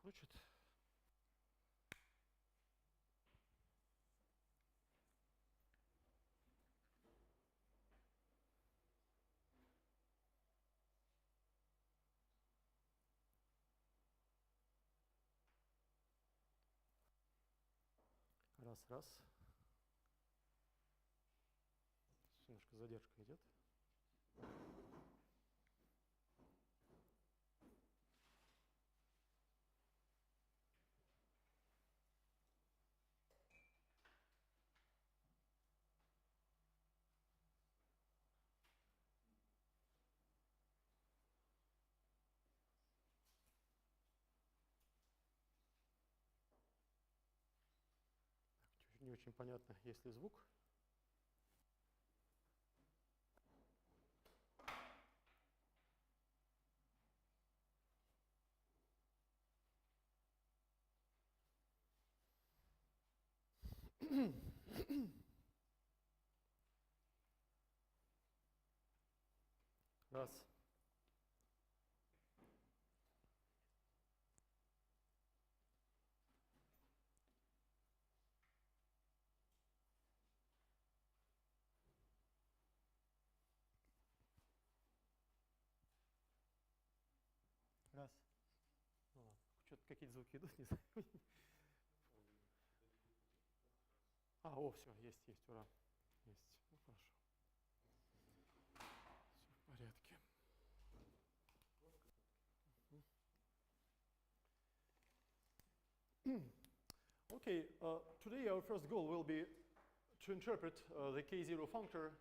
хочет. Раз. Немножко задержка идет. Не очень понятно, есть ли звук. Раз. Раз. Ну, ладно. Что-то какие-то звуки идут, не знаю. Все, есть, ура. Есть. Ну, хорошо. Все в порядке. Okay, today our first goal will be to interpret the K0 functor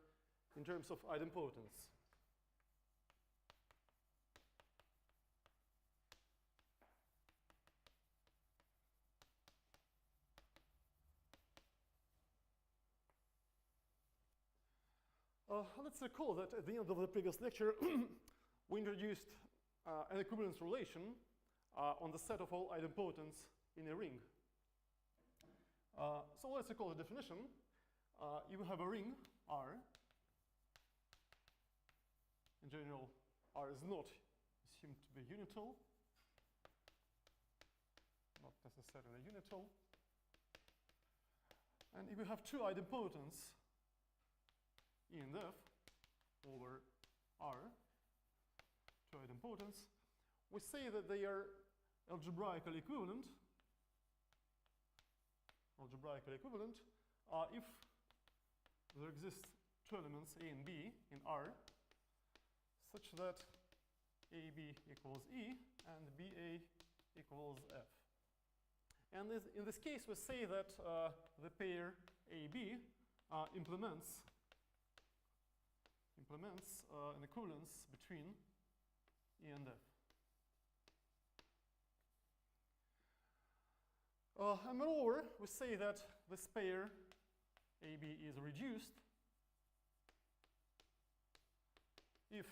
in terms of idempotence. Let's recall that at the end of the previous lecture, we introduced an equivalence relation on the set of all idempotents in a ring. So let's recall the definition. You have a ring, R. In general, R is not assumed to be unital, not necessarily unital. And if you have two idempotents, E and F, over R, two idempotents, we say that they are algebraically equivalent. If there exist two elements, A and B, in R, such that AB equals E and BA equals F. And in this case, we say that the pair AB implements an equivalence between E and F. And moreover, we say that this pair AB is reduced if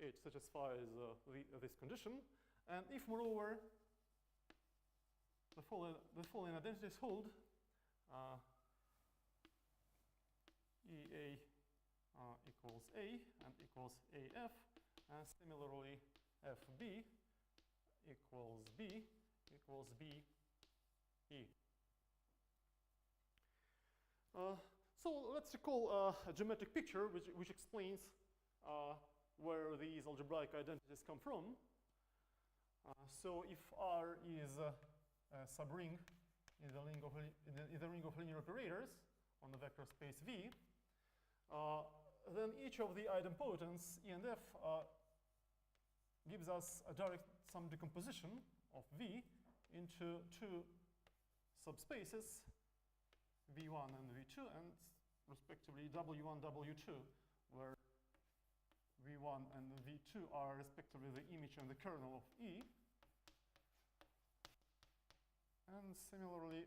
it satisfies this condition, and if moreover the following identities hold, EA equals A and equals AF, and similarly FB equals B equals BE. So let's recall a geometric picture which explains where these algebraic identities come from. So if R is a subring in the ring of linear operators on the vector space V, then each of the idempotents E and F gives us a direct sum decomposition of V into two subspaces, V1 and V2, and respectively W1, W2, where V1 and V2 are respectively the image and the kernel of E. And similarly,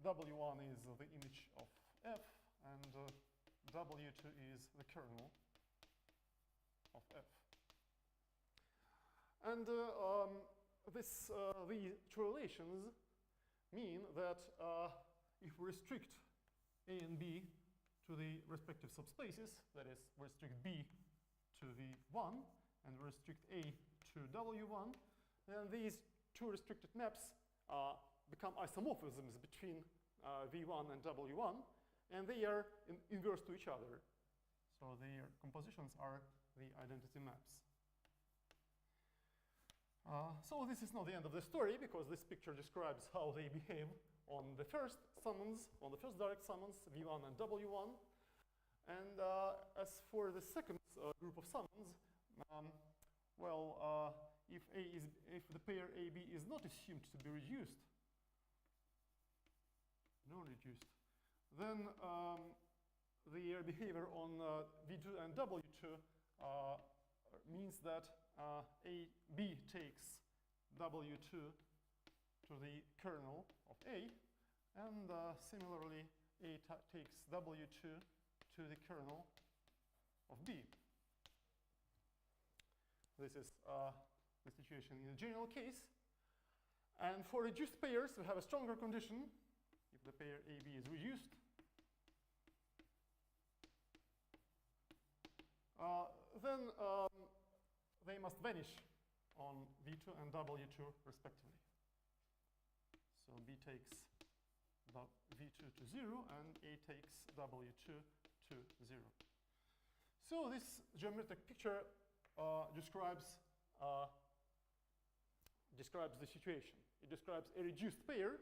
W1 is the image of F, and W2 is the kernel of F. And these two relations mean that if we restrict A and B to the respective subspaces, that is, we restrict B to V1 and we restrict A to W1, then these two restricted maps become isomorphisms between V1 and W1, and they are inverse to each other. So their compositions are the identity maps. So this is not the end of the story, because this picture describes how they behave on the first summons, on the first direct summons, V1 and W1. And as for the second group of summons, if the pair AB is not assumed to be reduced, non-reduced, then their behavior on V2 and W2 means that AB takes W2 to the kernel of A, and similarly, A takes W2 to the kernel of B. This is the situation in the general case. And for reduced pairs, we have a stronger condition. If the pair AB is reduced, then they must vanish on V2 and W2 respectively. So B takes V2 to 0, and A takes W2 to 0. So this geometric picture describes the situation. It describes a reduced pair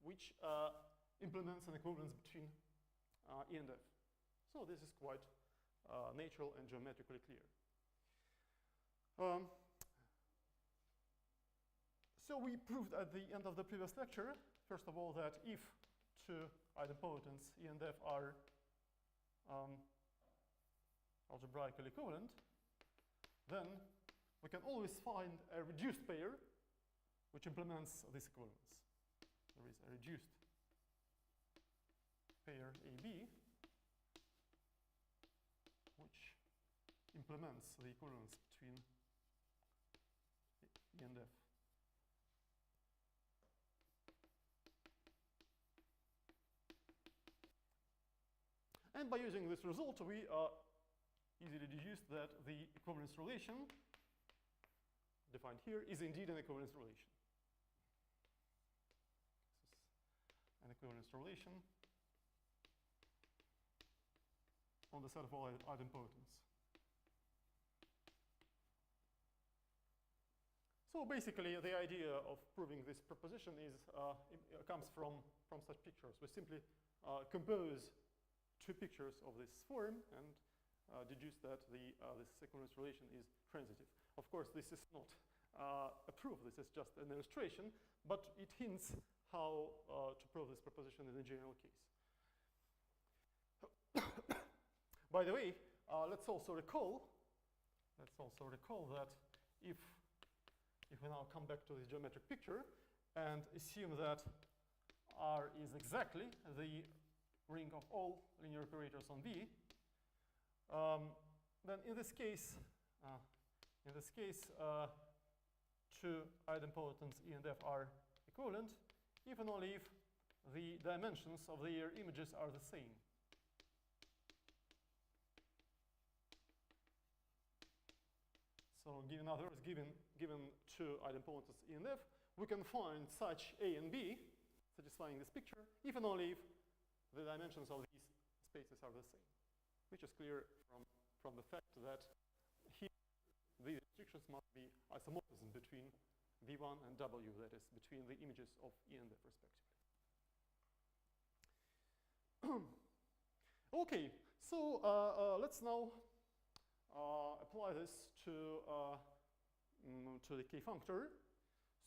which implements an equivalence between E and F. So this is quite natural and geometrically clear. So we proved at the end of the previous lecture, first of all, that if two idempotents E and F are algebraically equivalent, then we can always find a reduced pair which implements this equivalence. There is a reduced pair AB which implements the equivalence between E and F. And by using this result, we easily deduced that the equivalence relation defined here is indeed an equivalence relation. This is an equivalence relation on the set of all idempotents. So basically, the idea of proving this proposition comes from such pictures. We simply compose two pictures of this form and deduce that this equivalence relation is transitive. Of course, this is not a proof. This is just an illustration, but it hints how to prove this proposition in the general case. By the way, let's also recall that if we now come back to this geometric picture and assume that R is exactly the ring of all linear operators on V, then in this case, two idempotents E and F are equivalent, if and only if the dimensions of their images are the same. So in other words, given two idempotents E and F, we can find such A and B satisfying this picture, if and only if the dimensions of these spaces are the same, which is clear from the fact that here these restrictions must be isomorphism between V1 and W, that is, between the images of E and F respectively. Okay, so let's now apply this to the K functor.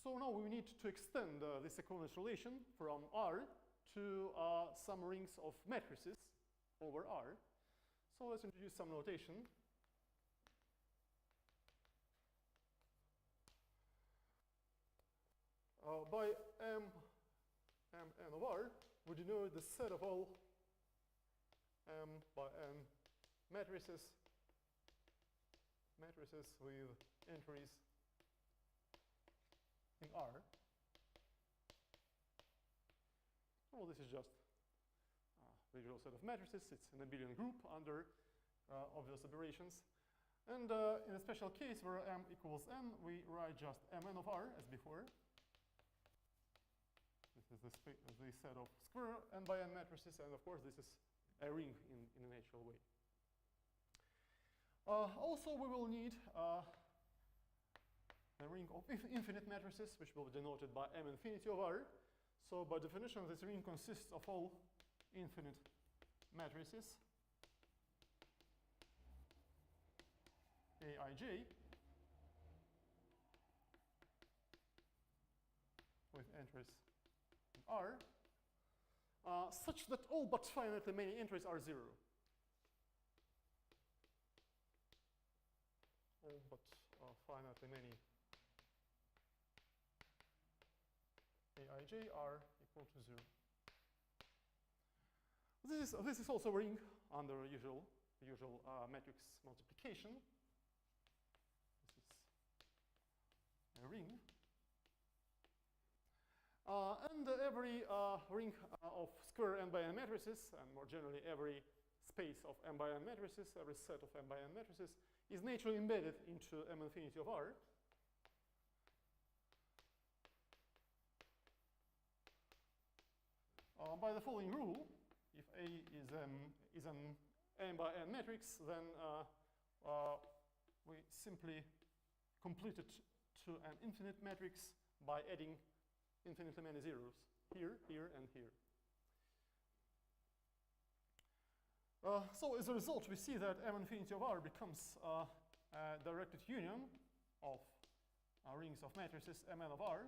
So now we need to extend this equivalence relation from R to some rings of matrices over R. So let's introduce some notation. By Mn of R, we denote the set of all M by N matrices with entries in R. Well, this is just the usual set of matrices. It's an abelian group under obvious aberrations. And in a special case where M equals N, we write just Mn of R as before. This is the set of square n by n matrices, and of course this is a ring in a natural way. Also, we will need a ring of infinite matrices, which will be denoted by m infinity of R. So by definition, this ring consists of all infinite matrices Aij with entries in R, such that all but finitely many entries are 0. All but finitely many Aij are equal to 0. This is also a ring under usual matrix multiplication. This is a ring. And every ring of square n by n matrices, and more generally every space of m by n matrices, every set of m by n matrices, is naturally embedded into m infinity of R. By the following rule, if A is an m by n matrix, then we simply complete it to an infinite matrix by adding infinitely many zeros here, here, and here. So as a result, we see that m infinity of R becomes a directed union of rings of matrices mn of R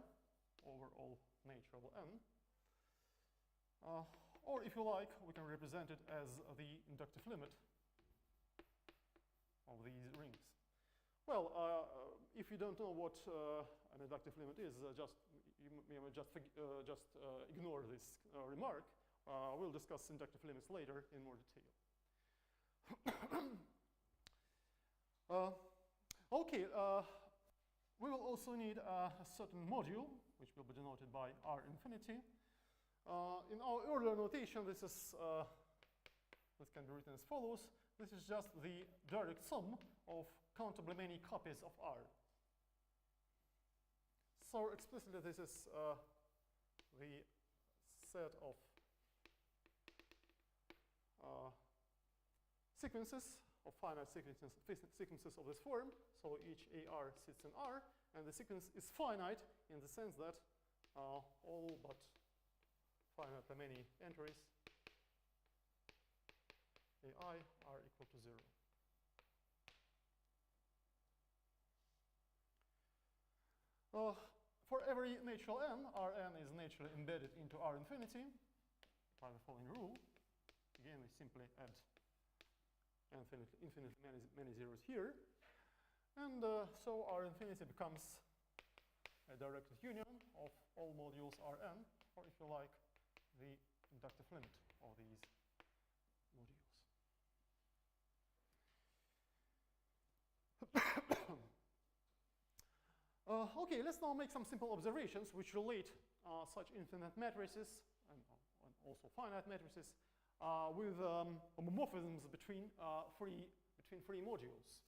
over all natural n. Or if you like, we can represent it as the inductive limit of these rings. Well, if you don't know what an inductive limit is, you may just ignore this remark. We'll discuss inductive limits later in more detail. Okay, we will also need a certain module, which will be denoted by R infinity. In our earlier notation, this can be written as follows. This is just the direct sum of countably many copies of R. So explicitly, this is the set of sequences of finite sequences of this form. So each AR sits in R, and the sequence is finite in the sense that all but finitely many entries AI are equal to 0. For every natural n, Rn is naturally embedded into R infinity by the following rule. Again, we simply add infinitely many zeros here. And so R infinity becomes a directed union of all modules Rn, or if you like, the inductive limit of these modules. Okay, let's now make some simple observations which relate such infinite matrices and also finite matrices with homomorphisms between free modules.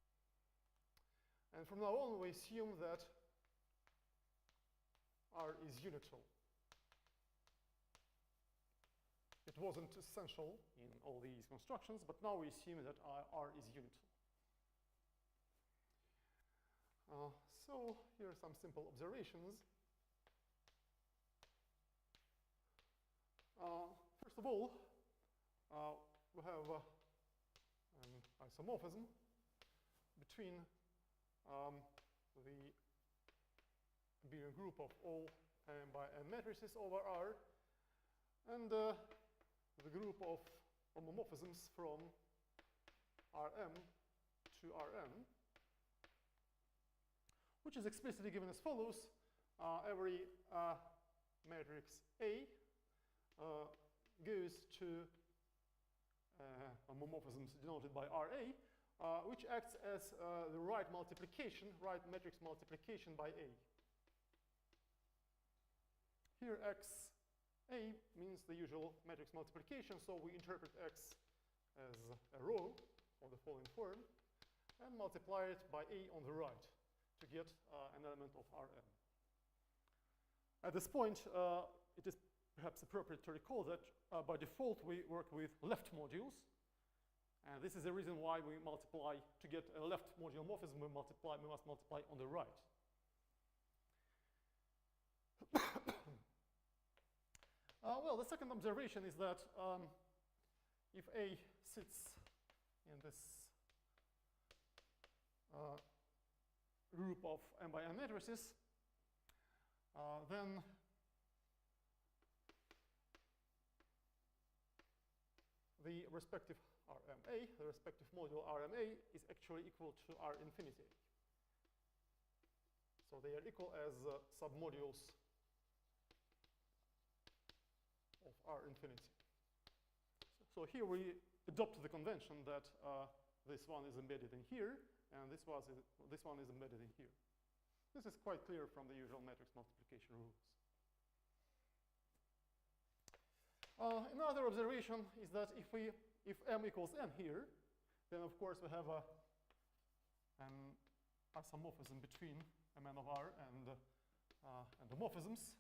And from now on, we assume that R is unital. It wasn't essential in all these constructions, but now we assume that R is unital. So here are some simple observations. First of all, we have an isomorphism between the Abelian group of all m by n matrices over R and the group of homomorphisms from Rm to Rn, which is explicitly given as follows. Every matrix A goes to homomorphisms denoted by Ra, which acts as the right matrix multiplication by A. Here X A means the usual matrix multiplication, so we interpret X as a row of the following form and multiply it by A on the right to get an element of Rn. At this point, it is perhaps appropriate to recall that by default we work with left modules. And this is the reason why we multiply to get a left module morphism. We must multiply on the right. Well, the second observation is that if A sits in this group of m by n matrices, then the respective Rma, the respective module Rma, is actually equal to R infinity. So they are equal as submodules of R infinity. So here we adopt the convention that this one is embedded in here, and this one is embedded in here. This is quite clear from the usual matrix multiplication rules. Another observation is that if m equals n here, then of course we have an isomorphism between Mn of R and the morphisms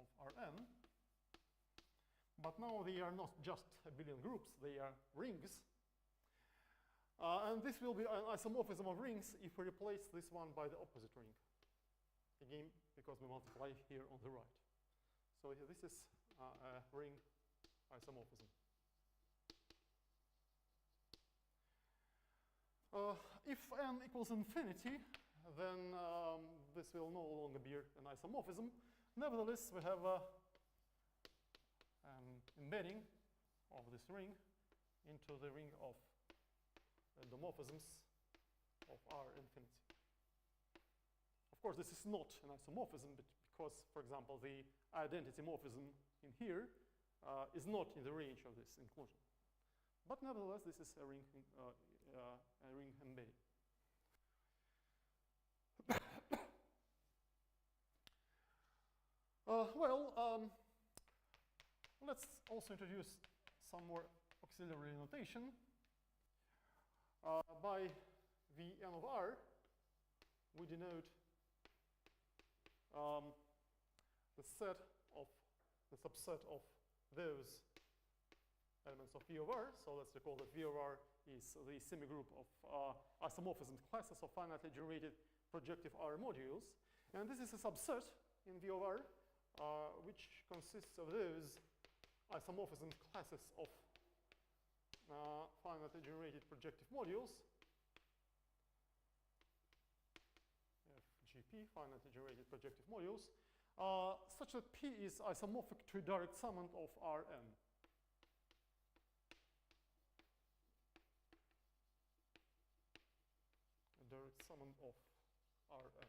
of Rn. But now they are not just abelian groups, they are rings. And this will be an isomorphism of rings if we replace this one by the opposite ring. Again, because we multiply here on the right. So this is a ring isomorphism. If n equals infinity, then this will no longer be an isomorphism. Nevertheless, we have an embedding of this ring into the ring of the morphisms of R infinity. Of course, this is not an isomorphism, but because, for example, the identity morphism in here is not in the range of this inclusion. But nevertheless, this is a ring embedding. Let's also introduce some more auxiliary notation. By Vn of R, we denote the subset of those elements of V of R. So let's recall that V of R is the semigroup of isomorphism classes of finitely generated projective R modules. And this is a subset in V of R, which consists of those isomorphism classes of finitely generated projective modules, FGP, finitely generated projective modules, such that P is isomorphic to a direct summand of Rn. A direct summand of Rn.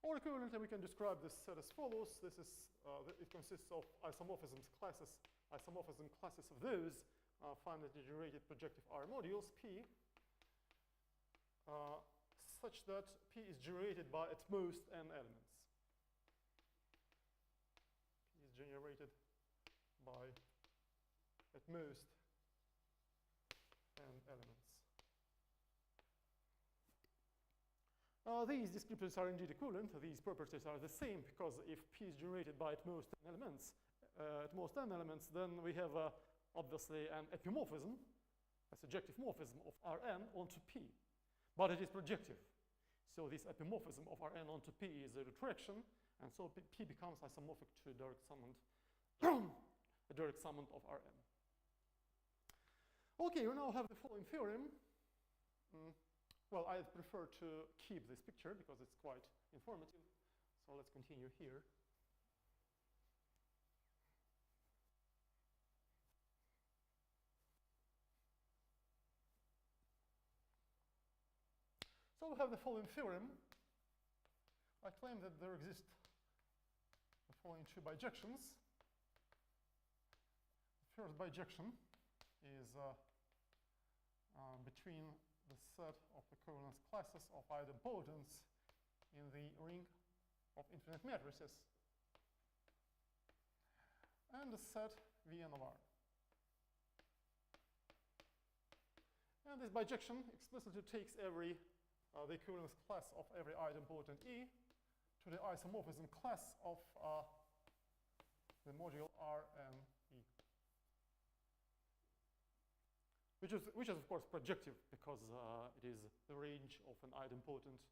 Or equivalently, we can describe this set as follows. This is it consists of isomorphism classes of those finitely generated projective R modules P, such that P is generated by at most n elements. P is generated by at most n elements. These descriptors are indeed equivalent. These properties are the same, because if P is generated by at most n elements, then we have obviously an epimorphism, a surjective morphism of Rn onto P. But it is projective. So this epimorphism of Rn onto P is a retraction, and so P becomes isomorphic to a direct summand, a direct summand of Rn. Okay, we now have the following theorem. Well, I prefer to keep this picture because it's quite informative. So let's continue here. So we have the following theorem. I claim that there exist the following two bijections. The first bijection is between the set of equivalence classes of idempotents in the ring of infinite matrices and the set Vn of R. And this bijection explicitly takes every the equivalence class of every idempotent E to the isomorphism class of the module Rne, which is of course projective because it is the range of an idempotent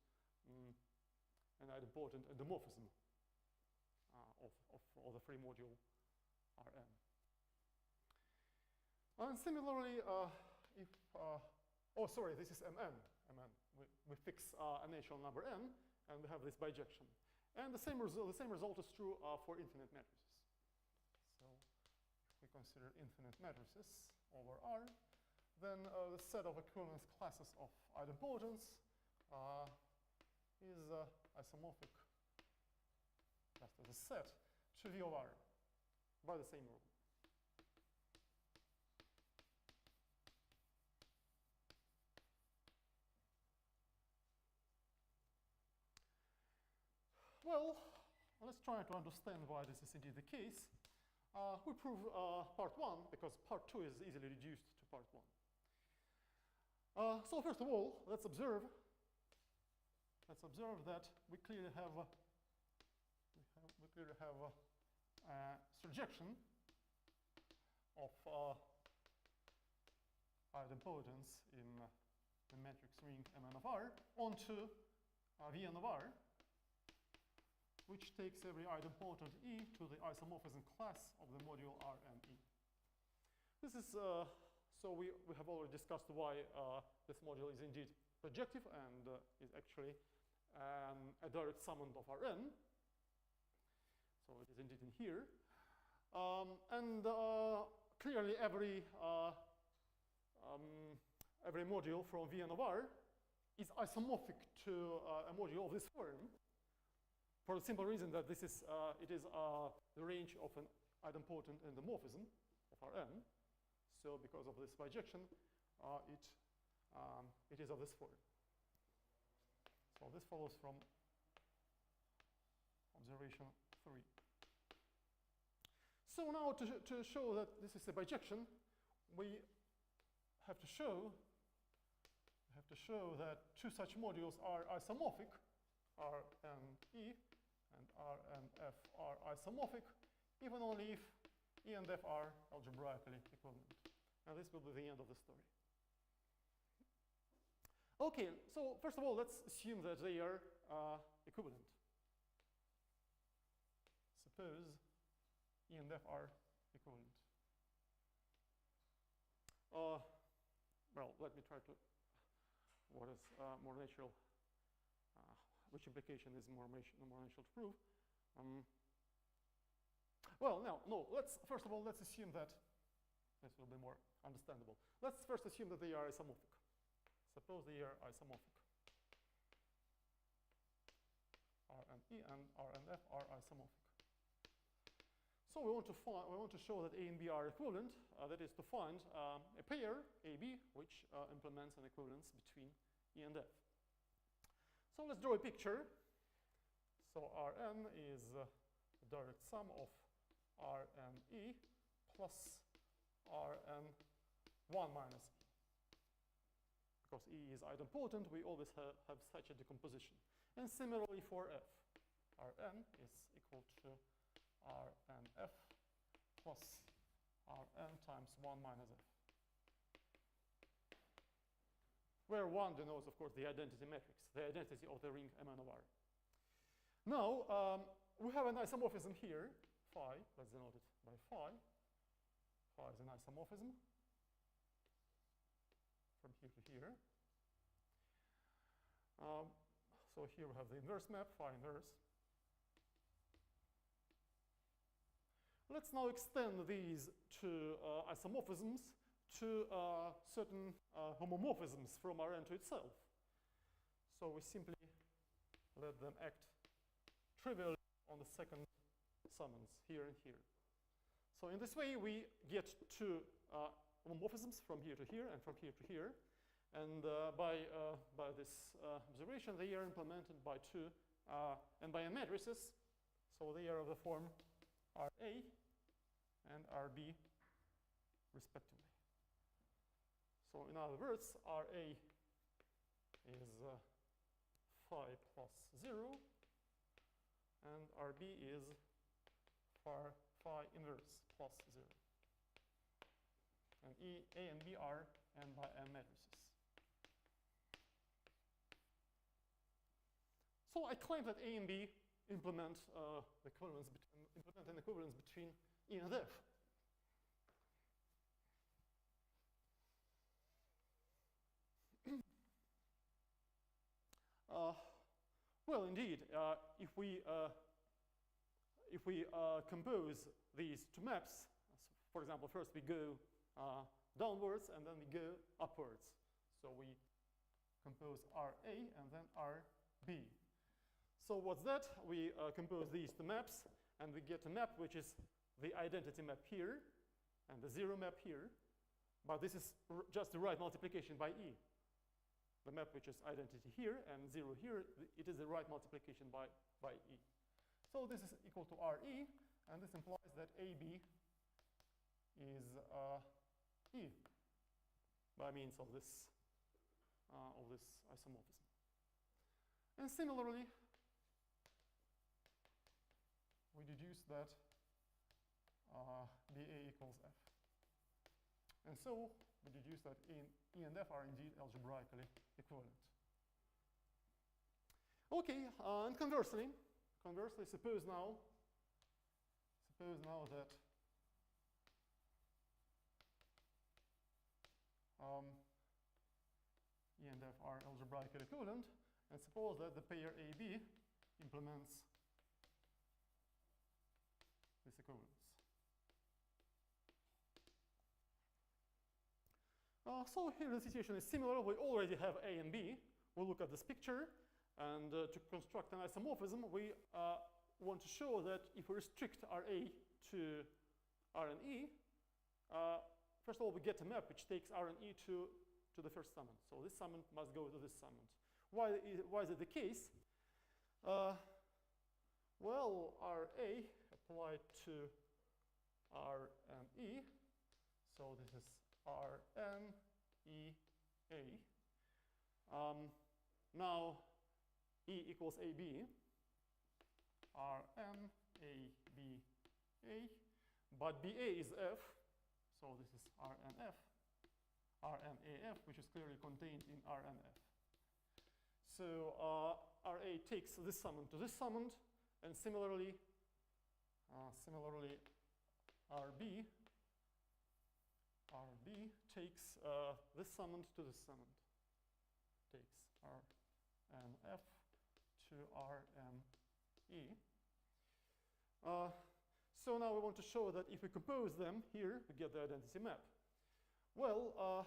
endomorphism of the free module Rn. And similarly, this is Mn. We fix a natural number n, and we have this bijection. And the same result is true for infinite matrices. So if we consider infinite matrices over R, then the set of equivalence classes of idempotents is isomorphic just as a set to V of R by the same rule. Well, let's try to understand why this is indeed the case. We prove part 1 because part 2 is easily reduced to part 1. So first of all, let's observe that we clearly have a surjection of idempotents in the matrix ring Mn of R onto Vn of R, which takes every idempotent E to the isomorphism class of the module Rne. This is, so we have already discussed why this module is indeed projective and is actually a direct summand of Rn. So it is indeed in here. Clearly every module from Vn of R is isomorphic to a module of this form, for the simple reason that this is it is the range of an idempotent endomorphism of Rn. So because of this bijection, it is of this form. So this follows from observation 3. So now to show that this is a bijection, we have to show that two such modules are isomorphic, Rne and Rnf are isomorphic, even only if E and F are algebraically equivalent. And this will be the end of the story. Okay, so first of all, let's assume that they are equivalent. Suppose E and F are equivalent. Well, let me try to, what is more natural, which implication is more natural to prove. Well, no, first of all, let's assume that, this will be more understandable. Let's first assume that they are isomorphic. Suppose they are isomorphic. Rne and Rnf are isomorphic. So we want to show that A and B are equivalent. That is to find a pair AB which implements an equivalence between E and F. So let's draw a picture. So Rn is the direct sum of Rne plus Rn1 minus E. Because E is idempotent, we always have such a decomposition. And similarly for F, Rn is equal to Rnf plus Rn times 1 minus F. Where 1 denotes, of course, the identity matrix, the identity of the ring Mn of R. Now, we have an isomorphism here, phi. Let's denote it by phi. Phi is an isomorphism from here to here. So here we have the inverse map, phi inverse. Let's now extend these two isomorphisms to certain homomorphisms from Rn to itself. So we simply let them act trivially on the second summons here and here. So in this way, we get two homomorphisms from here to here and from here to here. And by this observation, they are implemented by two n-by-n matrices. So they are of the form Ra and Rb, respectively. So in other words, Ra is phi plus 0, and Rb is phi phi inverse plus 0. And A and B are n by m matrices. So I claim that A and B implement the equivalence implement an equivalence between E and F. Well, indeed, if we compose these two maps, for example, first we go downwards and then we go upwards. So we compose RA and then RB. So what's that? We compose these two maps and we get a map which is the identity map here and the zero map here. But this is just the right multiplication by E. The map which is identity here and 0 here, it is the right multiplication by E. So this is equal to RE, and this implies that AB is E by means of this isomorphism. And similarly, we deduce that BA equals F. And so we deduce that E and F are indeed algebraically equivalent. Okay, and conversely, suppose now that E and F are algebraically equivalent, and suppose that the pair AB implements this equivalence. So here the situation is similar. We already have A and B. We look at this picture, and to construct an isomorphism, we want to show that if we restrict RA to R and E, first of all, we get a map which takes R and E to the first summand. So this summand must go to this summand. Why is it the case? Well, RA applied to R and E. So this is Rn E A. Now E equals AB. Rn A B A. But BA is F. So this is Rnf. Rnaf, which is clearly contained in Rnf. So RA takes this summand to this summand, and similarly RB takes this summand to this summand. Takes Rnf to Rne. So now we want to show that if we compose them here, we get the identity map. Well,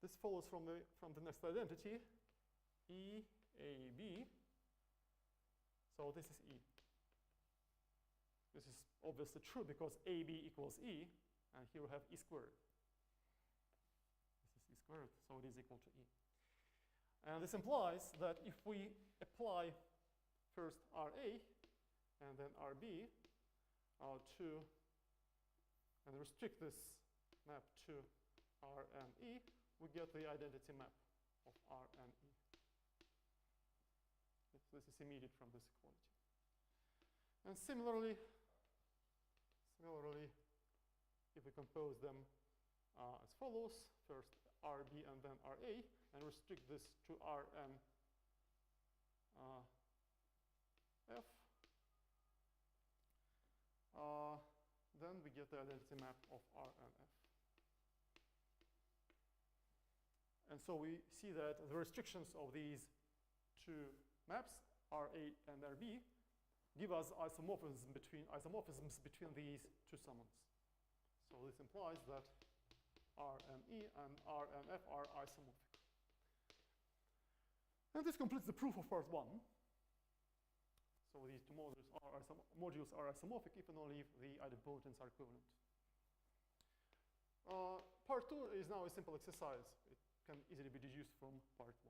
this follows from the next identity, EAB. So this is E. This is obviously true because AB equals E, and here we have E squared. This is E squared, so it is equal to E. And this implies that if we apply first RA and then RB and restrict this map to R and E, we get the identity map of R and E. This is immediate from this equality. And similarly, if we compose them as follows, first RB and then RA, and restrict this to Rn F, then we get the identity map of Rnf. And so we see that the restrictions of these two maps, RA and RB, give us isomorphisms between these two summands. So this implies that Rne and Rnf are isomorphic. And this completes the proof of part 1. So these two modules are isomorphic if and only if the idempotents are equivalent. Part 2 is now a simple exercise. It can easily be deduced from part 1.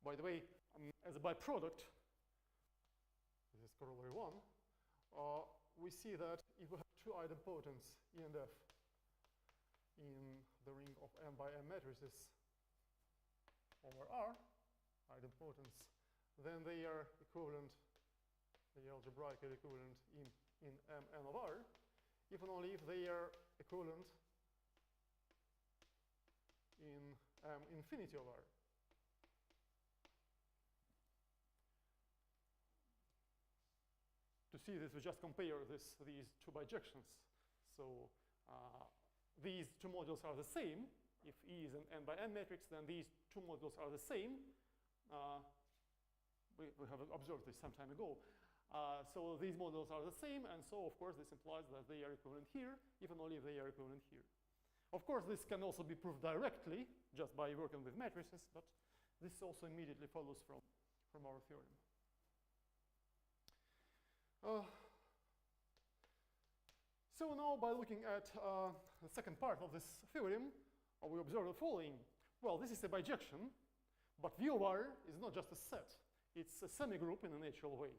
By the way, as a byproduct, this is corollary 1, we see that if we have two idempotents, E and F, in the ring of M by M matrices over R, idempotents, then they are equivalent, the algebraical equivalent in Mn of R, if and only if they are equivalent in M infinity of R. To see this, we just compare these two bijections. So these two modules are the same. If E is an n by n matrix, then these two modules are the same. We have observed this some time ago. So these modules are the same, and so of course this implies that they are equivalent here, if and only if they are equivalent here. Of course, this can also be proved directly, just by working with matrices, but this also immediately follows from our theorem. So now, by looking at the second part of this theorem, we observe the following. Well, this is a bijection, but V of R is not just a set. It's a semigroup in a natural way.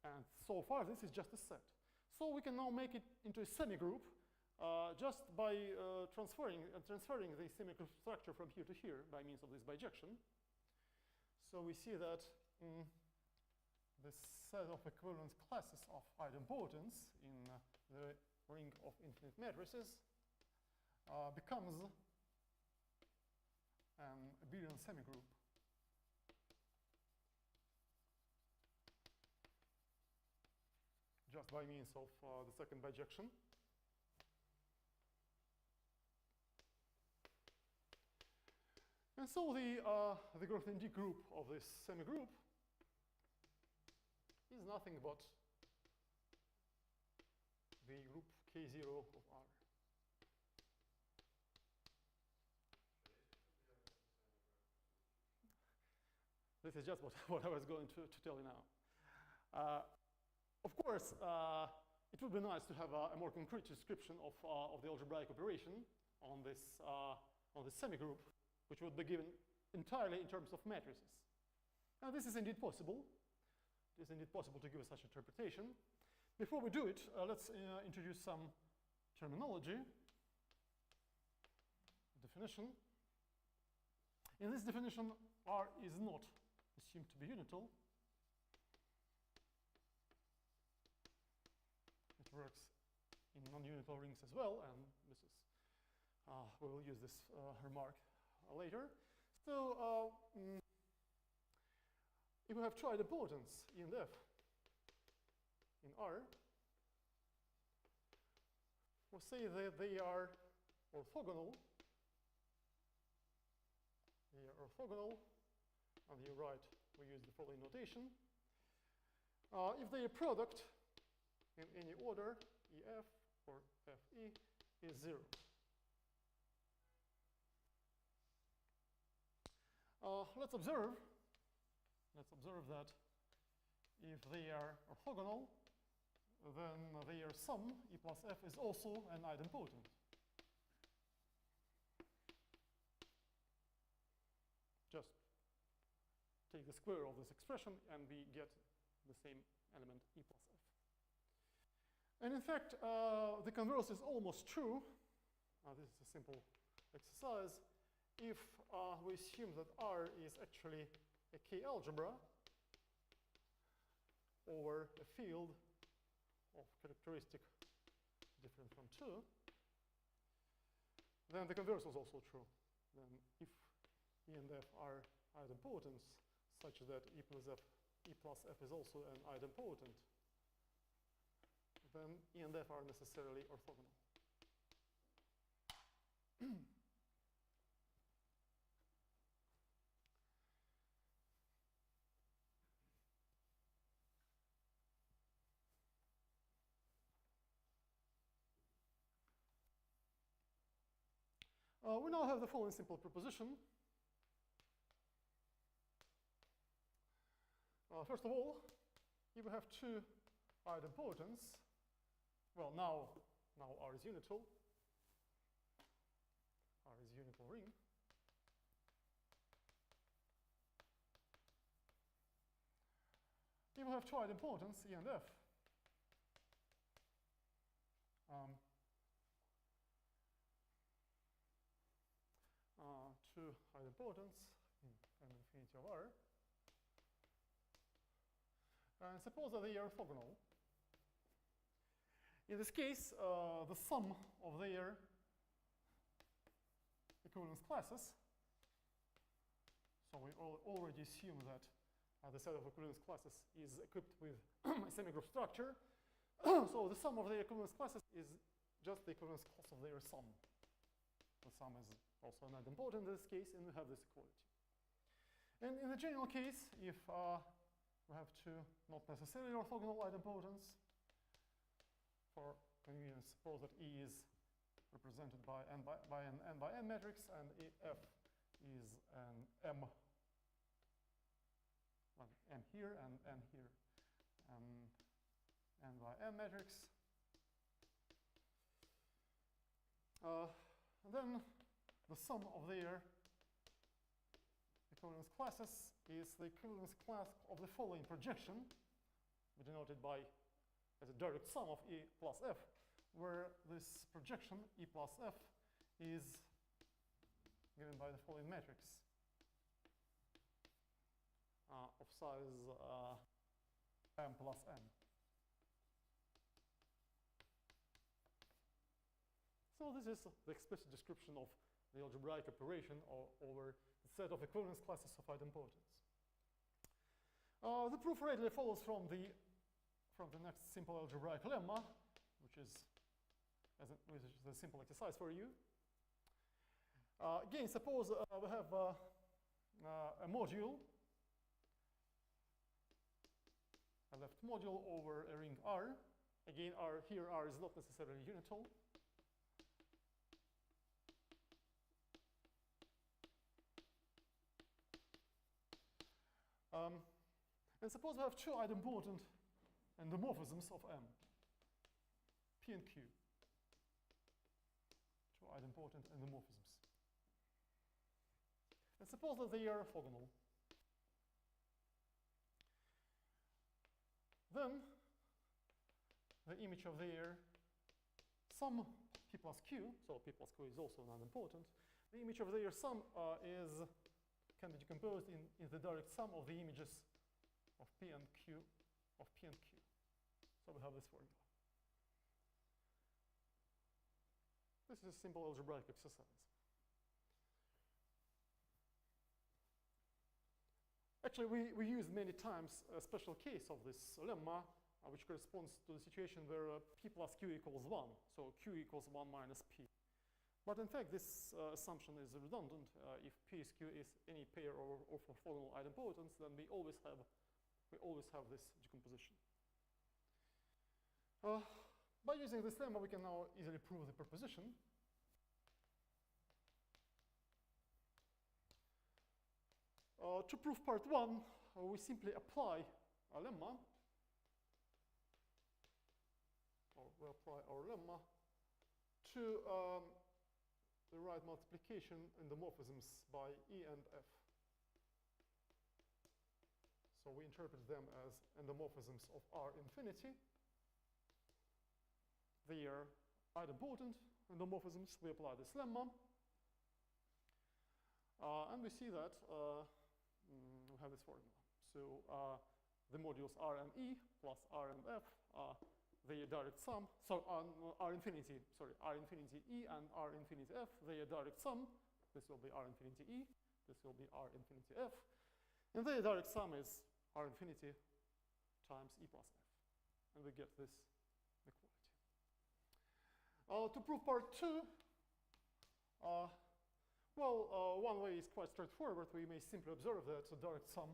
And so far, this is just a set. So we can now make it into a semigroup just by transferring the semigroup structure from here to here by means of this bijection. So we see that this set of equivalent classes of idempotents in the ring of infinite matrices becomes an abelian semigroup. Just by means of the second bijection. And so the Grothendieck group of this semigroup is nothing but the group K0 of R. This is just what I was going to tell you now. Of course, it would be nice to have a more concrete description of the algebraic operation on this semigroup, which would be given entirely in terms of matrices. Now, this is indeed possible. It is indeed possible to give such interpretation. Before we do it, let's introduce some terminology, definition. In this definition, R is not assumed to be unital. It works in non-unital rings as well, and this is we will use this remark later. So if we have two idempotents, E and F, in R, we'll say that they are orthogonal. They are orthogonal. On the right, we use the following notation. If they are product in any order, EF or FE is 0. Let's observe that if they are orthogonal, then their sum, E plus F, is also an idempotent. Just take the square of this expression and we get the same element, E plus F. And in fact, the converse is almost true. This is a simple exercise. If we assume that R is actually a K algebra over a field of characteristic different from 2, then the converse is also true. Then if E and F are idempotents such that E plus F is also an idempotent, then E and F are necessarily orthogonal. We now have the following simple proposition. First of all, if we have two idempotents, well, now R is unital. R is a unital ring. If we have two idempotents, E and F, idempotence in n infinity of R. And suppose that they are orthogonal. In this case, the sum of their equivalence classes, so we already assume that the set of equivalence classes is equipped with a semigroup structure. So the sum of their equivalence classes is just the equivalence class of their sum. The sum is also not important in this case, and we have this equality. And in the general case, if we have two not necessarily orthogonal idempotents, for convenience, suppose that E is represented by n by n matrix, and F is an m here and n here, n by n matrix. And then the sum of their equivalence classes is the equivalence class of the following projection, denoted by as a direct sum of E plus F, where this projection, E plus F, is given by the following matrix of size m plus n. So this is the explicit description of the algebraic operation over the set of equivalence classes of idempotents. The proof readily follows from the next simple algebraic lemma, which is a simple exercise for you. Again, suppose we have a module, a left module over a ring R. Again, here R is not necessarily unital. And suppose we have two idempotent endomorphisms of M, P and Q. Two idempotent endomorphisms. And suppose that they are orthogonal. Then the image of their sum P plus Q, so P plus Q is also an idempotent, the image of their sum can be decomposed in the direct sum of the images of P and Q of P and Q. So we have this formula. This is a simple algebraic exercise. Actually, we used many times a special case of this lemma, which corresponds to the situation where P plus Q equals 1. So Q equals 1 minus P. But in fact, this assumption is redundant. If P is Q is any pair of orthogonal idempotents, then we always have this decomposition. By using this lemma, we can now easily prove the proposition. To prove part 1, we simply apply a lemma, or we apply our lemma to the right multiplication endomorphisms by E and F. So we interpret them as endomorphisms of R infinity. They are idempotent endomorphisms. We apply this lemma. And we see that we have this formula. So the modules R and E plus R and F are the direct sum. So R infinity E and R infinity F, they are direct sum. This will be R infinity E. This will be R infinity F. And the direct sum is R infinity times E plus F. And we get this equality. To prove part 2, one way is quite straightforward. We may simply observe that the direct sum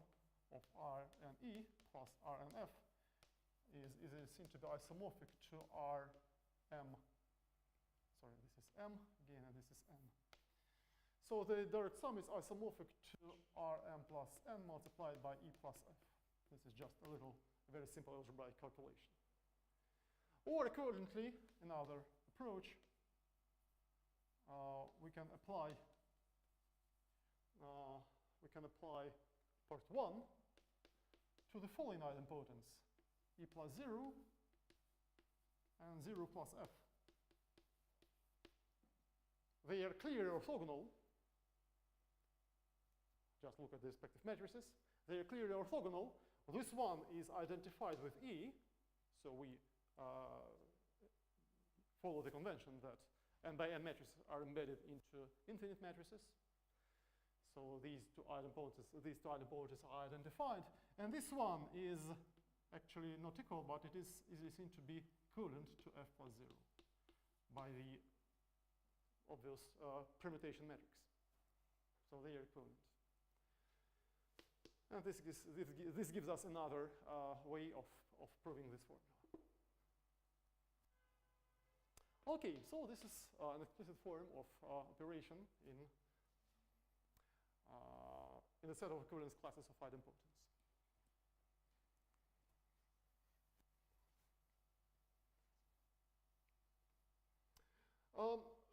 of R and E plus R and F is seen to be isomorphic to Rm. Sorry, this is M again, and this is N. So the direct sum is isomorphic to Rm plus N multiplied by E plus F. This is just a very simple algebraic calculation. Or equivalently, another approach, we can apply part 1 to the following idempotents: E plus 0 and 0 plus F. They are clearly orthogonal. just look at the respective matrices. They are clearly orthogonal. This one is identified with E, so we follow the convention that n by n matrices are embedded into infinite matrices. So these two idempotencies are identified, and this one is actually not equal, but it is easily seen to be equivalent to f plus 0 by the obvious permutation matrix. So they are equivalent. And this gives us another way of proving this formula. Okay, so this is an explicit form of operation in a set of equivalence classes of idempotence.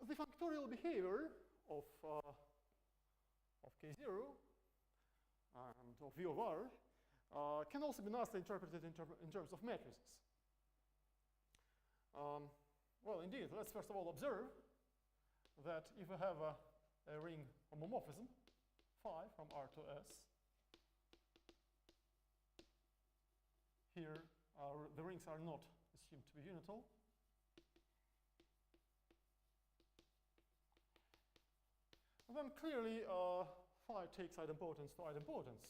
The functorial behavior of K0 and of V of R can also be nicely interpreted in terms of matrices. Well, indeed, let's first of all observe that if we have a ring homomorphism, phi from R to S, here the rings are not assumed to be unital. And then clearly phi takes idempotence to idempotence.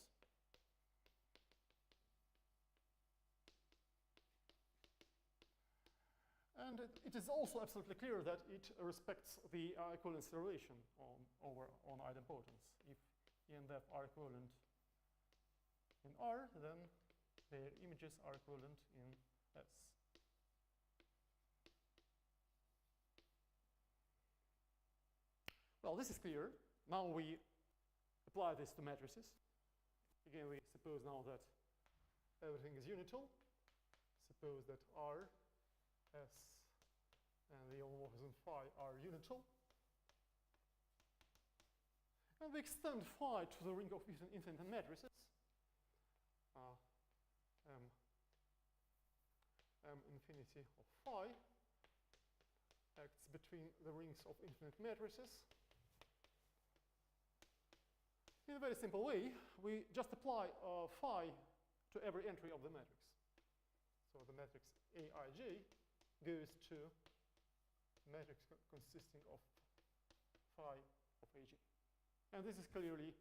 And it is also absolutely clear that it respects the equivalence relation on idempotence. If E and F are equivalent in R, then their images are equivalent in S. Well, this is clear. Now we apply this to matrices. Again, we suppose now that everything is unital. Suppose that R, S, and the homomorphism phi are unital. And we extend phi to the ring of infinite matrices. M infinity of phi acts between the rings of infinite matrices. In a very simple way, we just apply phi to every entry of the matrix. So the matrix Aij goes to a matrix consisting of phi of Aj. And this is clearly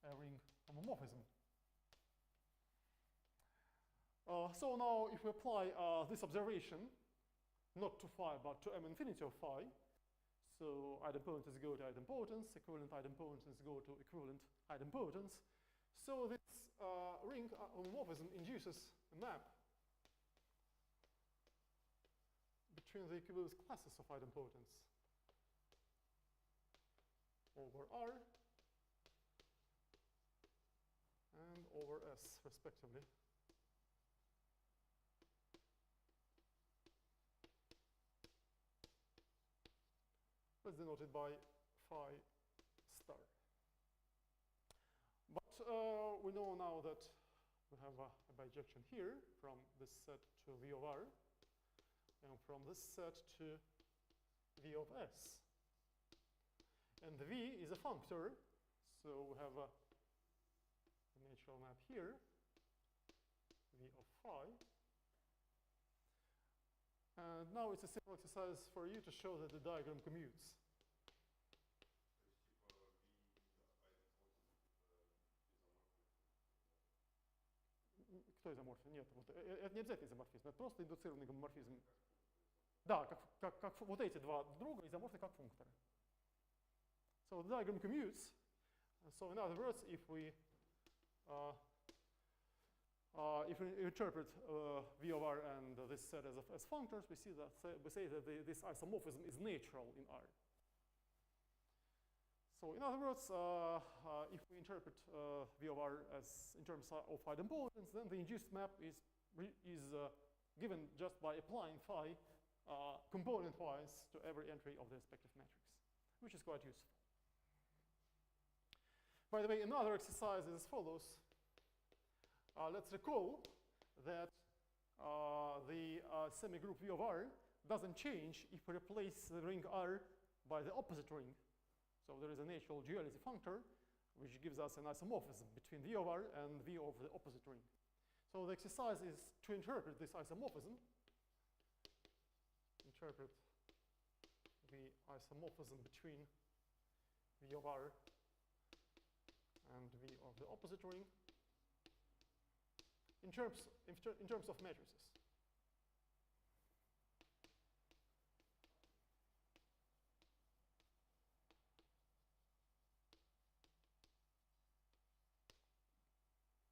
a ring homomorphism. So now if we apply this observation, not to phi, but to M infinity of phi, so idempotence go to idempotence, equivalent idempotences go to equivalent idempotence. So this ring homomorphism induces a map between the equivalence classes of idempotence over R and over S, respectively. That's denoted by phi star. But we know now that we have a bijection here from this set to V of R, and from this set to V of S. And the V is a functor, so we have a natural map here, V of phi. And now it's a simple exercise for you to show that the diagram commutes. Кто изоморфен? Нет, вот, это не обязательно изоморфизм, это просто индуцированный гомоморфизм. Да, как вот эти два друга изоморфны как функторы. So the diagram commutes. So in other words, if we interpret V of R and this set as functors, we say that this isomorphism is natural in R. So in other words, if we interpret V of R as in terms of idempotence, then the induced map is given just by applying phi component-wise to every entry of the respective matrix, which is quite useful. By the way, another exercise is as follows. Let's recall that the semigroup V of R doesn't change if we replace the ring R by the opposite ring. So there is a natural duality functor which gives us an isomorphism between V of R and V of the opposite ring. So the exercise is to interpret this isomorphism, interpret the isomorphism between V of R and V of the opposite ring in terms of matrices.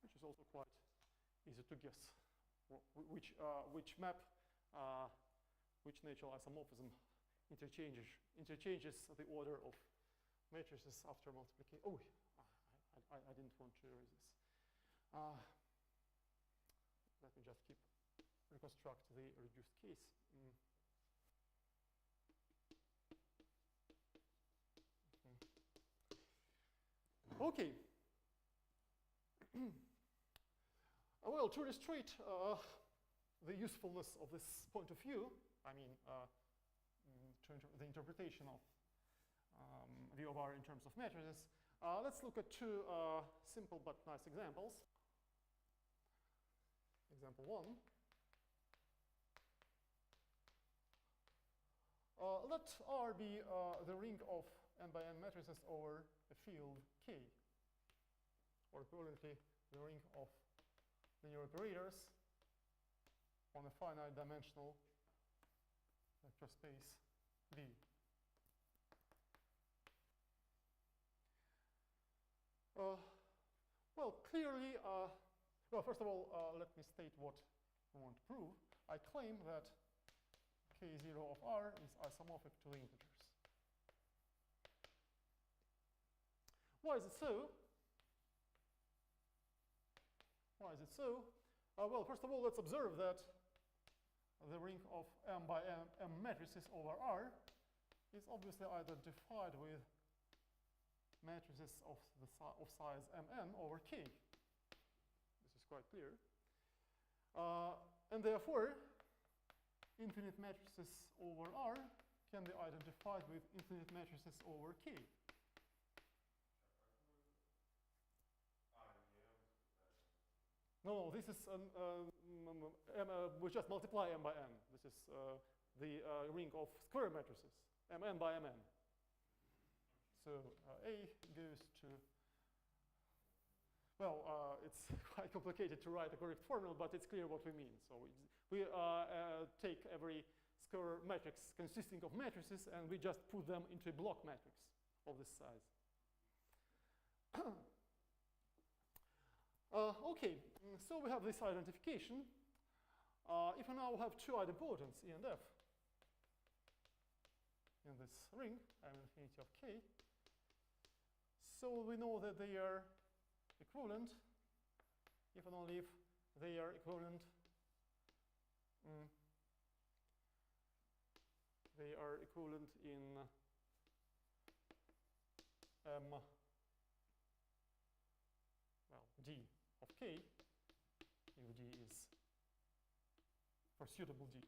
Which is also quite easy to guess which natural isomorphism interchanges the order of matrices after multiplication. Oh, I didn't want to erase this. Let me just reconstruct the reduced case. Okay. Well, to illustrate the usefulness of this point of view, I mean, the interpretation of V of R in terms of matrices, let's look at two simple but nice examples. Example 1. Let R be the ring of n by n matrices over a field K, or equivalently the ring of linear operators on a finite dimensional vector space V. Well, clearly, well, first of all, let me state what I want to prove. I claim that K0 of R is isomorphic to the integers. Why is it so? Why is it so? Well, first of all, let's observe that the ring of M by M matrices over R is obviously identified with matrices of size Mn over K. This is quite clear. And therefore, infinite matrices over R can be identified with infinite matrices over K. No, this is we just multiply M by N. This is the ring of square matrices, Mn by Mn. So A goes to, well, it's quite complicated to write a correct formula, but it's clear what we mean. So we take every square matrix consisting of matrices, and we just put them into a block matrix of this size. Okay, so we have this identification. If we now have two idempotents, E and F, in this ring, M infinity of K, so we know that they are equivalent, if and only if they are equivalent. They are equivalent in well, D of K, if D is for suitable D.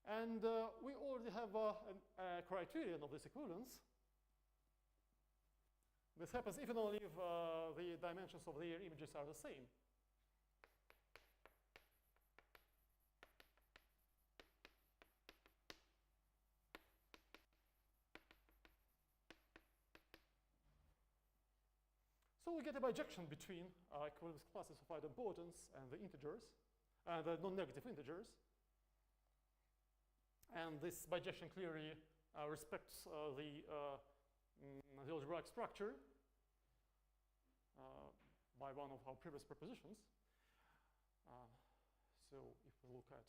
And we already have a criterion of this equivalence. This happens if and only if the dimensions of their images are the same. So we get a bijection between equivalence classes of idempotents and the integers, and the non-negative integers. And this bijection clearly respects the algebraic structure by one of our previous propositions. So if we look at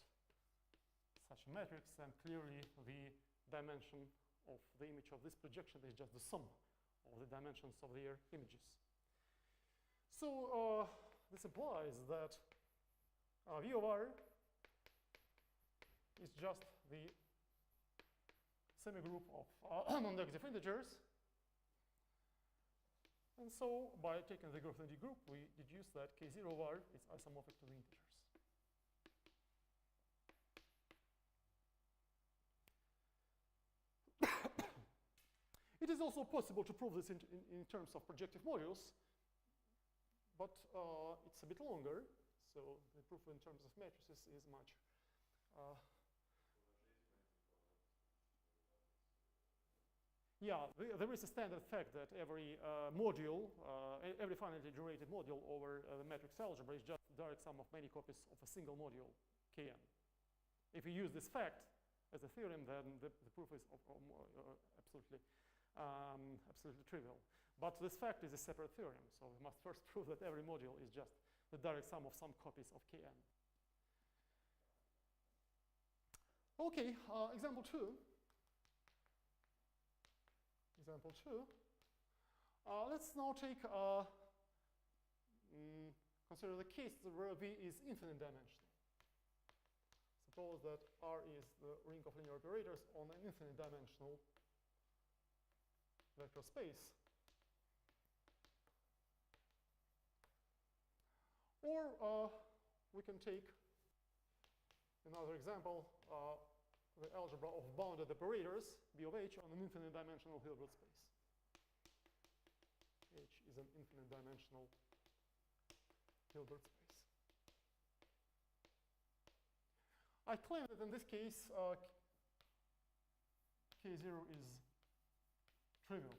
such a matrix, then clearly the dimension of the image of this projection is just the sum of the dimensions of their images. So this implies that V of R is just the semigroup of non-negative integers. And so by taking the Grothendieck group, we deduce that K0 of R is isomorphic to the integers. It is also possible to prove this in terms of projective modules, but it's a bit longer. So the proof in terms of matrices is much. Yeah, there is a standard fact that every module, every finitely generated module over the matrix algebra is just the direct sum of many copies of a single module, Kn. If you use this fact as a theorem, then the proof is absolutely trivial. But this fact is a separate theorem, so we must first prove that every module is just the direct sum of some copies of Kn. Okay, example 2. Example 2. Let's now take consider the case where V is infinite dimensional. Suppose that R is the ring of linear operators on an infinite dimensional vector space. Or we can take another example, the algebra of bounded operators, B of H, on an infinite dimensional Hilbert space. H is an infinite dimensional Hilbert space. I claim that in this case, K0 is trivial.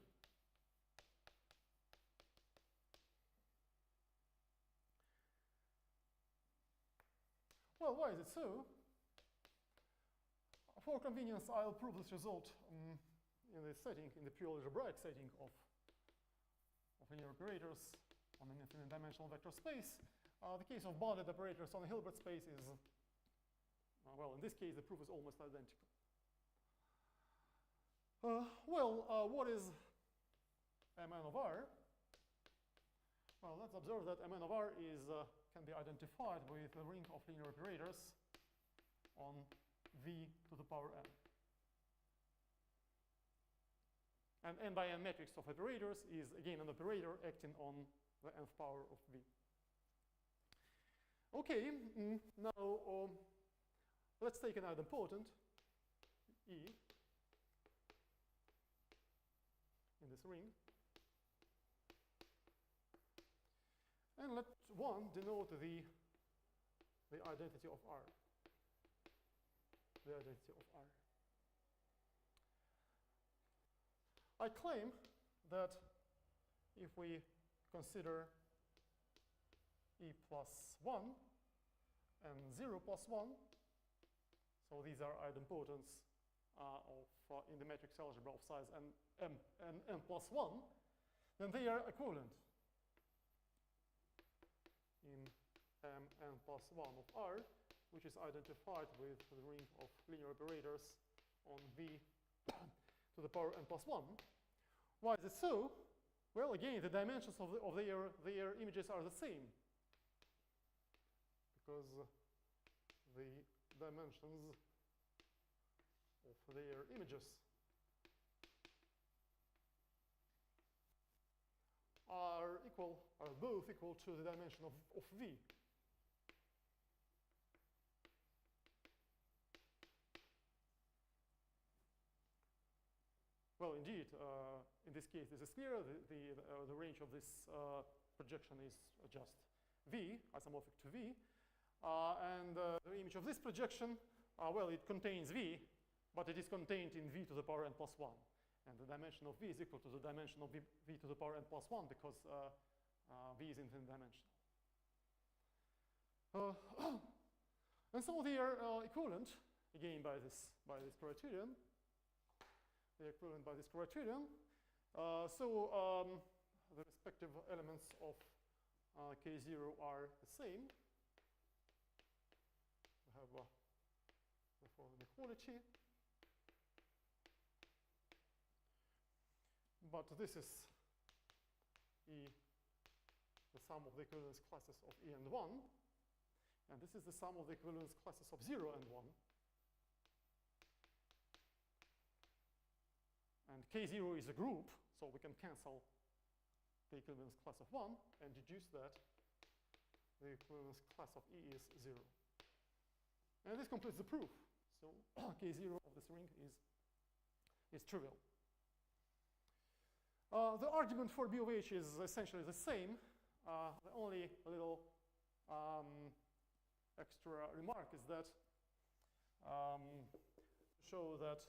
Well, why is it so? For convenience, I'll prove this result in this setting, in the pure algebraic setting of linear operators on an infinite dimensional vector space. The case of bounded operators on a Hilbert space is, well, in this case, the proof is almost identical. What is Mn of R? Well, let's observe that Mn of R is, can be identified with a ring of linear operators on V to the power n. And n by n matrix of operators is, again, an operator acting on the nth power of V. Okay, now let's take an idempotent, E, in this ring. And let 1 denote the identity of R. The identity of R. I claim that if we consider E plus 1 and 0 plus 1, so these are idempotents in the matrix algebra of size m and n plus 1, then they are equivalent in m n plus 1 of R, which is identified with the ring of linear operators on V to the power n plus 1. Why is it so? Well, again, the dimensions of their images are the same, because the dimensions of their images are both equal to the dimension of V. Well, indeed, in this case, this is clear. The range of this projection is just V, isomorphic to V. And the image of this projection, well, it contains V, but it is contained in V to the power n plus 1. And the dimension of V is equal to the dimension of V to the power n plus 1, because V is infinite dimensional. And so they are equivalent, again, by this criterion. They are equivalent by this criterion. So the respective elements of K0 are the same. We have therefore an equality. But this is E, the sum of the equivalence classes of E and 1. And this is the sum of the equivalence classes of 0 and 1. And K0 is a group, so we can cancel the equivalence class of 1 and deduce that the equivalence class of E is 0. And this completes the proof. So K0 of this ring is trivial. The argument for B of H is essentially the same. The only little extra remark is that show that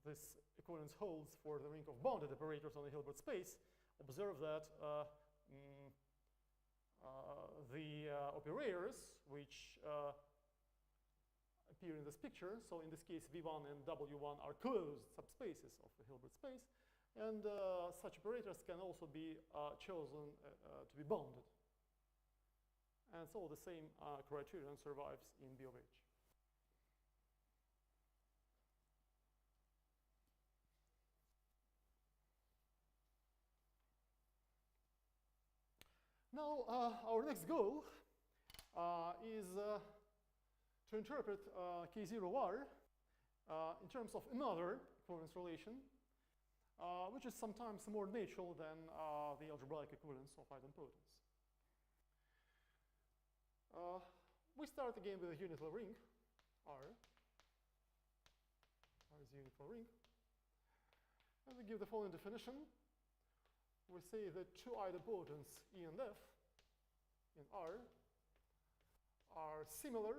this equivalence holds for the ring of bounded operators on the Hilbert space. Observe that the operators which appear in this picture, so in this case V1 and W1 are closed subspaces of the Hilbert space, and such operators can also be chosen to be bounded. And so the same criterion survives in B of H. Now, our next goal is to interpret K0R in terms of another equivalence relation, which is sometimes more natural than the algebraic equivalence of idempotence. We start again with a unital ring, R. R is a unital ring. And we give the following definition. We say that two idempotents E and F in R are similar,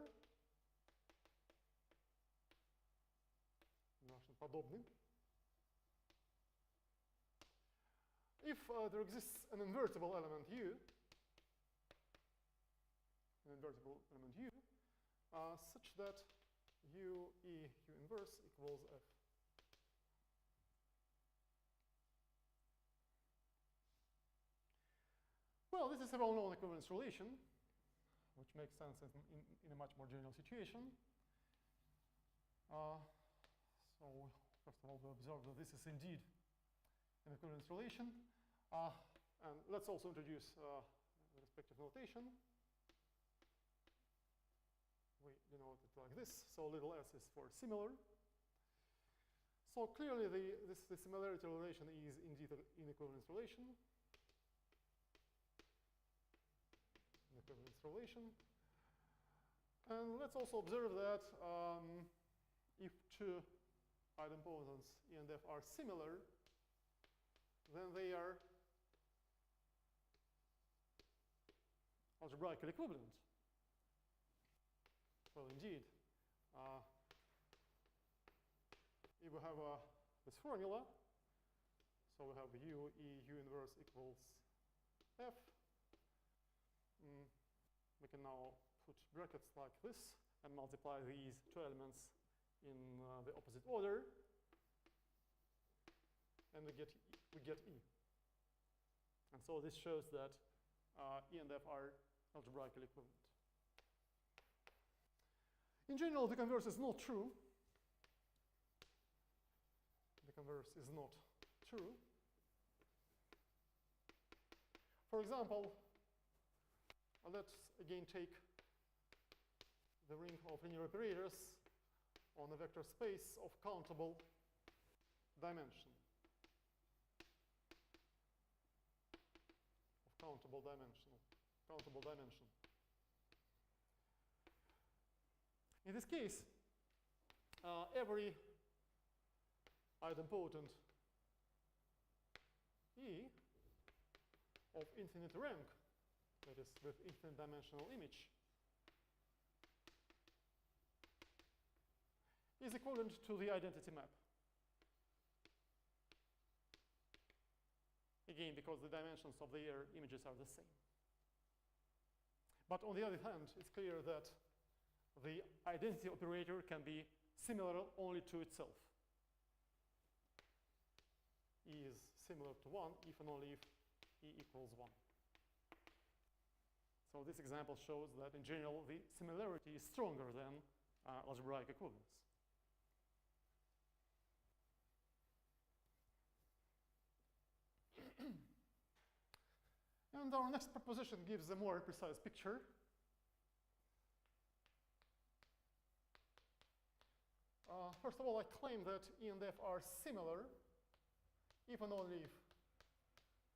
подобны, if there exists an invertible element U, such that U inverse equals F. Well, this is a well-known equivalence relation, which makes sense in a much more general situation. So first of all, we observe that this is indeed an equivalence relation. And let's also introduce the respective notation. We denote it like this. So little s is for similar. So clearly, this similarity relation is indeed an equivalence relation. Equivalence relation. And let's also observe that if two idempotents E and F are similar, then they are algebraically equivalent. Well, indeed. If we have this formula, so we have U inverse equals F. We can now put brackets like this and multiply these two elements in the opposite order, and we get E. And so this shows that E and F are algebraically equivalent. In general, the converse is not true. The converse is not true. For example, let's again take the ring of linear operators on a vector space of countable dimension. Countable dimension. In this case, every idempotent E of infinite rank, that is with infinite dimensional image, is equivalent to the identity map. Again, because the dimensions of the images are the same. But on the other hand, it's clear that the identity operator can be similar only to itself. E is similar to 1 if and only if E equals 1. So this example shows that in general the similarity is stronger than algebraic equivalence. And our next proposition gives a more precise picture. First of all, I claim that E and F are similar if and only if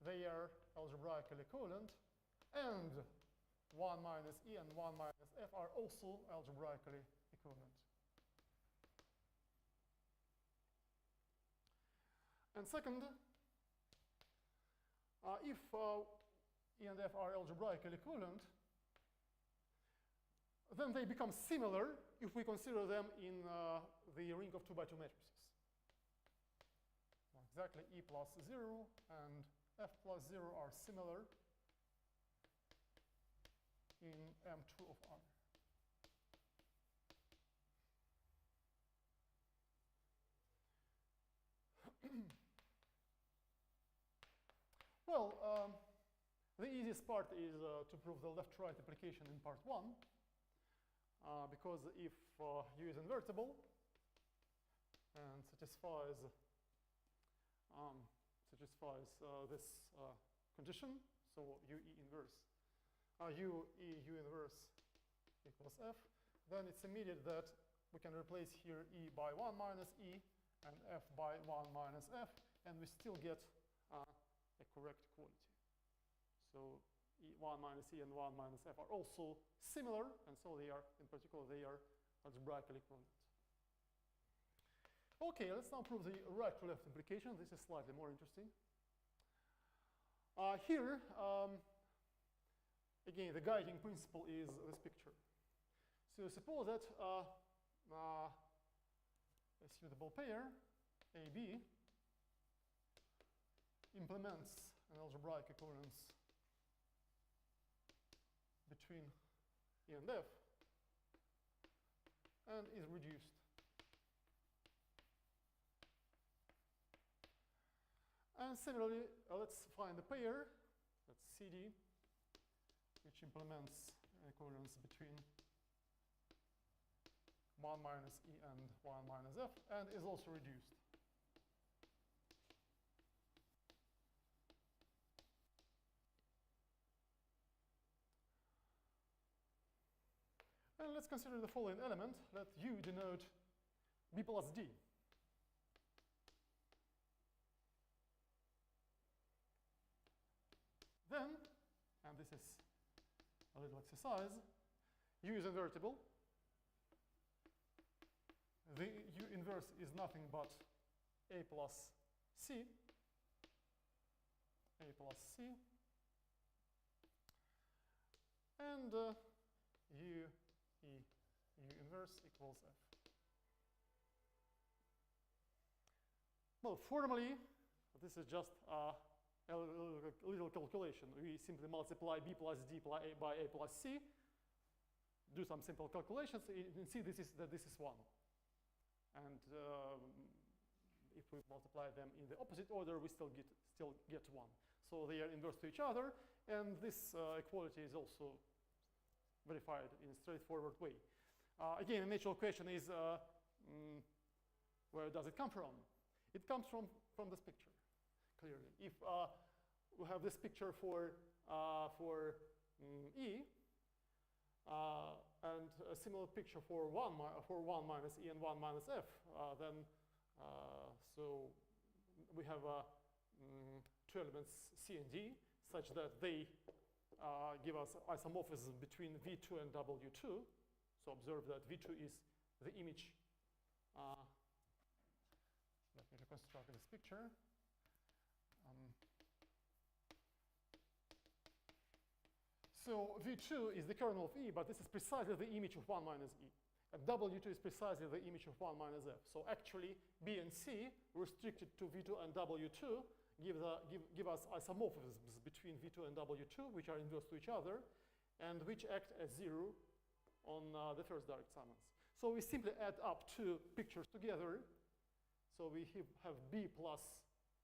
they are algebraically equivalent, and 1 minus E and 1 minus F are also algebraically equivalent. And second, If E and F are algebraically equivalent, then they become similar if we consider them in the ring of 2 by 2 matrices. Exactly, E plus 0 and F plus 0 are similar in M2 of R. Well, the easiest part is to prove the left-right application in part 1, because if U is invertible and satisfies this condition, so U inverse equals F, then it's immediate that we can replace here E by 1 minus E and F by 1 minus F, and we still get a correct quality. So 1 minus E and 1 minus F are also similar, and so they are, in particular, they are algebraically equivalent. Okay, let's now prove the right to left implication. This is slightly more interesting. Here, again, the guiding principle is this picture. So suppose that a suitable pair, AB, implements an algebraic equivalence between E and F and is reduced. And similarly, let's find a pair, that's CD, which implements an equivalence between 1 minus E and 1 minus F, and is also reduced. And let's consider the following element. Let U denote B plus D. Then, and this is a little exercise, U is invertible. The U inverse is nothing but A plus C. A plus C. And U inverse equals F. Well, formally, this is just a little calculation. We simply multiply B plus D by A plus C, do some simple calculations, and see this is 1. And if we multiply them in the opposite order, we still get 1. So they are inverse to each other, and this equality is also verified in a straightforward way. Again, the natural question is, where does it come from? It comes from this picture, clearly. If we have this picture for E, and a similar picture for 1 minus E and 1 minus F, then so we have two elements C and D, such that they give us isomorphism between V2 and W2. So observe that V2 is the image. Let me reconstruct this picture. So V2 is the kernel of E, but this is precisely the image of 1 minus E. And W2 is precisely the image of 1 minus F. So actually, B and C, restricted to V2 and W2, give us isomorphisms between V2 and W2, which are inverse to each other, and which act as 0 on the first direct summons. So we simply add up two pictures together. So we have B plus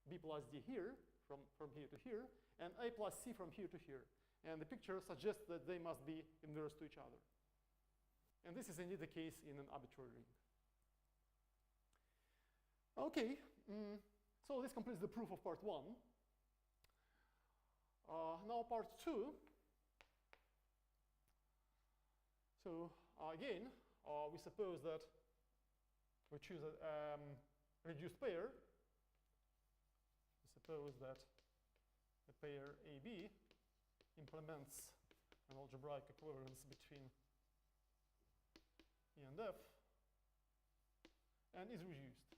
D here, from here to here, and A plus C from here to here. And the picture suggests that they must be inverse to each other. And this is indeed the case in an arbitrary ring. Okay, so this completes the proof of part 1. Now part 2. So again, we suppose that we choose a reduced pair. We suppose that the pair AB implements an algebraic equivalence between E and F and is reduced.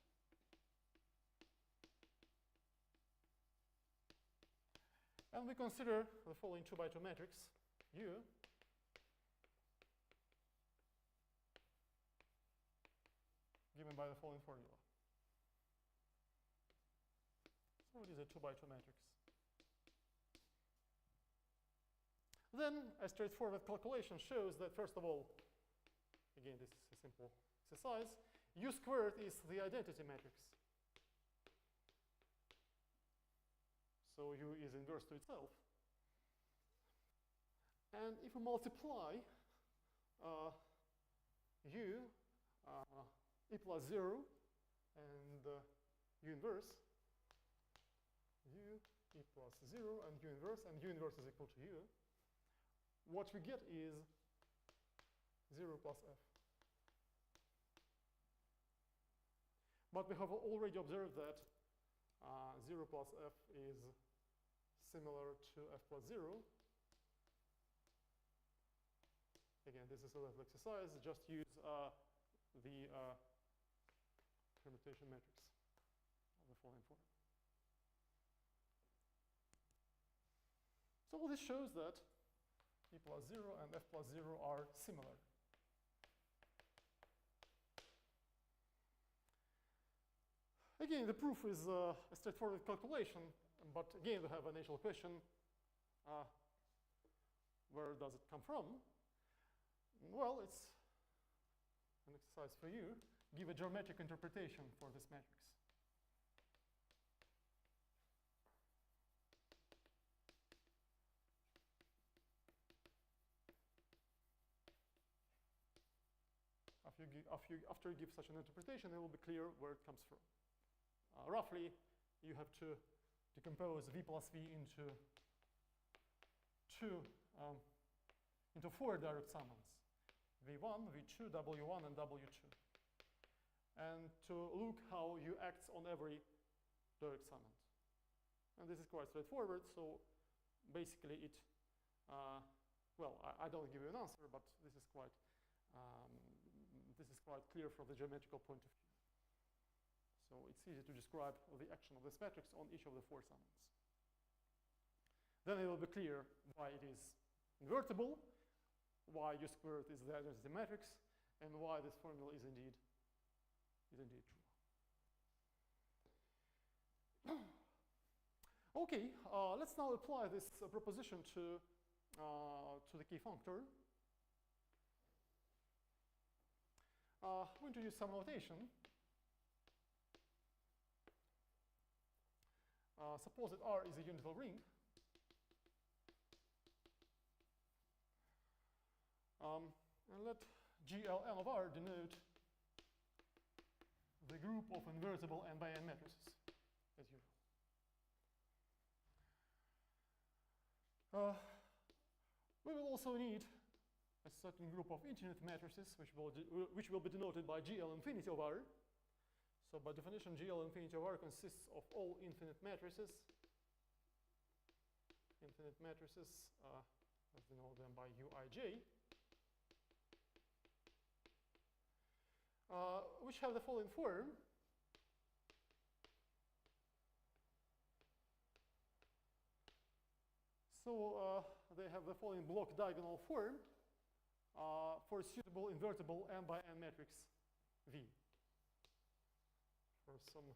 And we consider the following 2 by 2 matrix U given by the following formula. So it is a 2 by 2 matrix. Then a straightforward calculation shows that, first of all, again, this is a simple exercise, U squared is the identity matrix. So U is inverse to itself. And if we multiply U, E plus 0, and U inverse, U, E plus 0, and U inverse is equal to U, what we get is 0 plus F. But we have already observed that 0 plus F is similar to F plus 0. Again, this is a little exercise. Just use the permutation matrix of the following form. So this shows that E plus 0 and F plus 0 are similar. Again, the proof is a straightforward calculation, but again, we have an initial question, where does it come from? Well, it's an exercise for you. Give a geometric interpretation for this matrix. After you give such an interpretation, it will be clear where it comes from. Roughly, you have to decompose V plus V into four direct summands: V1, V2, W1, and W2. And to look how U acts on every direct summand. And this is quite straightforward. So basically, it well, I don't give you an answer, but this is quite clear from the geometrical point of view. So it's easy to describe the action of this matrix on each of the four summands. Then it will be clear why it is invertible, why U squared is the identity matrix, and why this formula is indeed true. Okay, let's now apply this proposition to the key functor. I'm going to use some notation. Suppose that R is a unital ring. And let GLN of R denote the group of invertible n by n matrices, as usual. We will also need a certain group of infinite matrices, which will be denoted by GL infinity of R. So by definition, GL infinity of R consists of all infinite matrices. Infinite matrices, let's denote them by Uij, which have the following form. So they have the following block diagonal form for a suitable invertible n by n matrix V. For some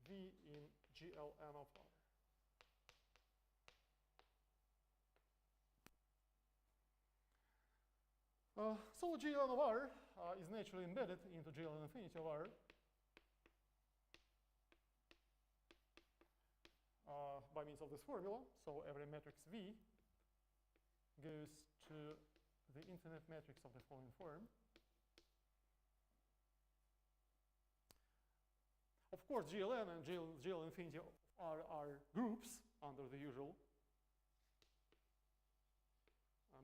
V in GLN of R. So GLN of R is naturally embedded into GLN infinity of R by means of this formula. So every matrix V goes to the infinite matrix of the following form. Of course, GLN and GL infinity are groups under the usual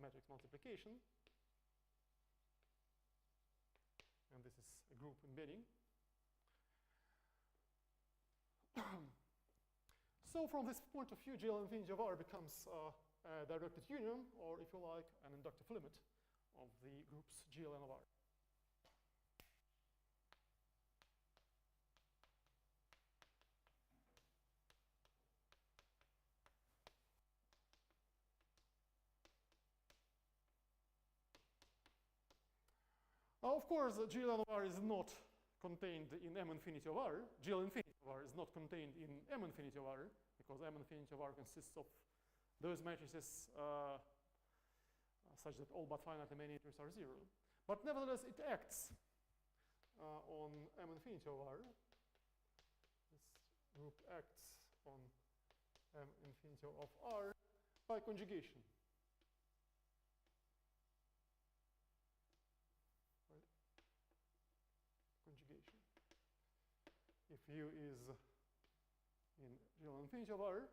matrix multiplication. And this is a group embedding. So from this point of view, GL infinity of R becomes a directed union, or if you like, an inductive limit of the groups GLN of R. Of course, GL of R is not contained in M infinity of R. GL infinity of R is not contained in M infinity of R, because M infinity of R consists of those matrices such that all but finitely many entries are 0. But nevertheless, it acts on M infinity of R. This group acts on M infinity of R by conjugation. Right? Conjugation. If U is in GL infinity of R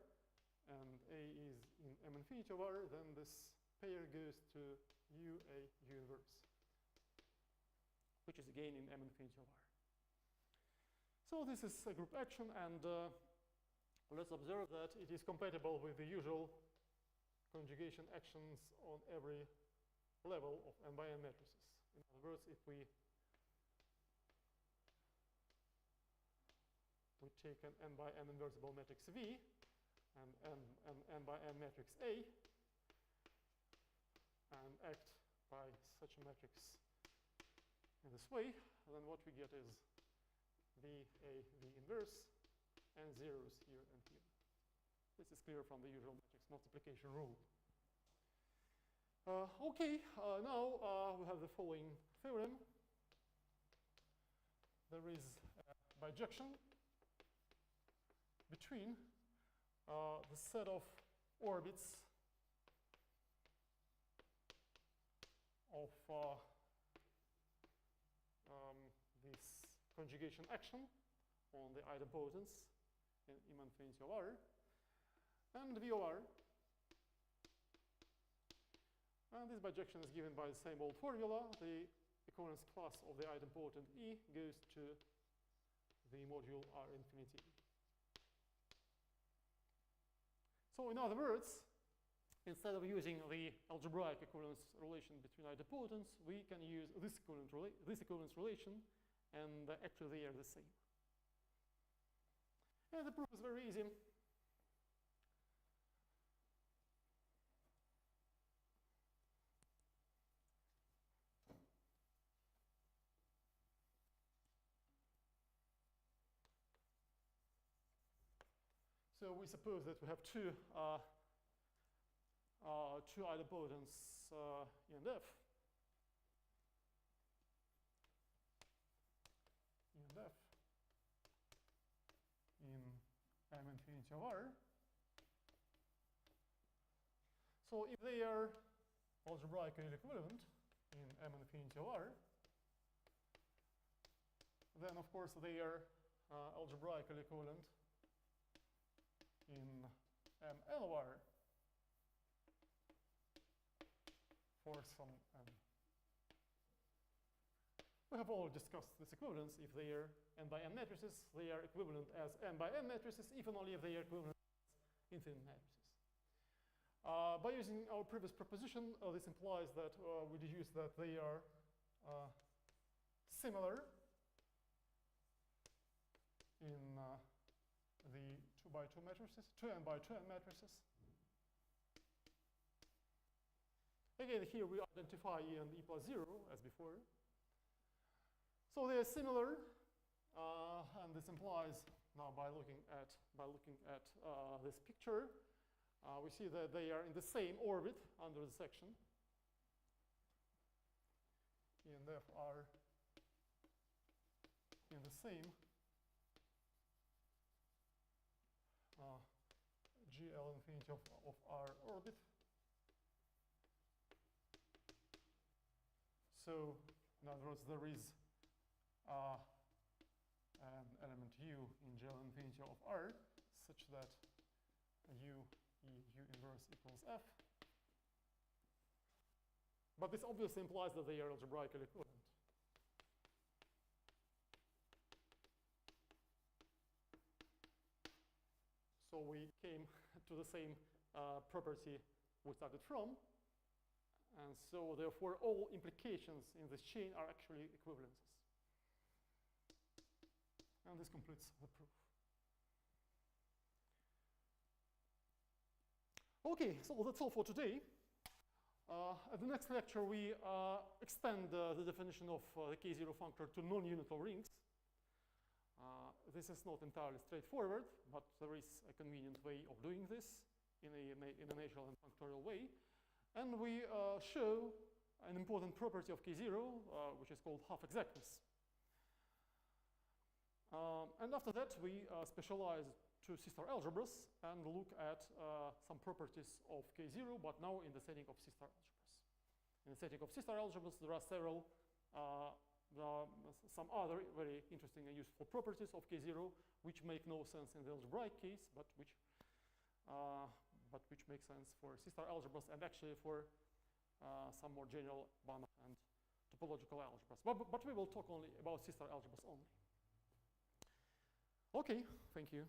and A is in M infinity of R, then this pair goes to U inverse, which is again in M infinity of R. So this is a group action, and let's observe that it is compatible with the usual conjugation actions on every level of n by n matrices. In other words, if we take an n by n inversible matrix V and n by n matrix A and act by such a matrix in this way, then what we get is V inverse and zeros here and here. This is clear from the usual matrix multiplication rule. Okay, now we have the following theorem. There is a bijection between the set of orbits of this conjugation action on the idempotence in M infinity of R and V of R. And this bijection is given by the same old formula. The equivalence class of the idempotent E goes to the module R infinity. So in other words, instead of using the algebraic equivalence relation between idempotents, we can use this equivalence relation, and actually they are the same. And the proof is very easy. So we suppose that we have two idempotents E and F. E and F in M infinity of R. So if they are algebraically equivalent in M infinity of R, then of course they are algebraically equivalent in ML of R for some n. We have already discussed this equivalence. If they are n by n matrices, they are equivalent as n by n matrices, if and only if they are equivalent as infinite matrices. By using our previous proposition, this implies that we deduce that they are similar in the 2x2 matrices, 2n by 2n matrices. Again, here we identify E and E plus 0 as before. So they are similar, and this implies now by looking at this picture, we see that they are in the same orbit under the section. E and F are in the same GL infinity of R orbit. So in other words, there is an element U in GL infinity of R such that U inverse equals F. But this obviously implies that they are algebraically equivalent. So we came to the same property we started from. And so therefore all implications in this chain are actually equivalences. And this completes the proof. Okay, so that's all for today. At the next lecture, we extend the definition of the K0 functor to non-unital rings. This is not entirely straightforward, but there is a convenient way of doing this in a natural and functorial way. And we show an important property of K0, which is called half-exactness. And after that, we specialize to sister algebras and look at some properties of K0, but now in the setting of sister algebras. In the setting of sister algebras, there are some other very interesting and useful properties of K0, which make no sense in the algebraic case, but which make sense for sister algebras and actually for some more general Banach and topological algebras. But we will talk only about sister algebras only. Okay, thank you.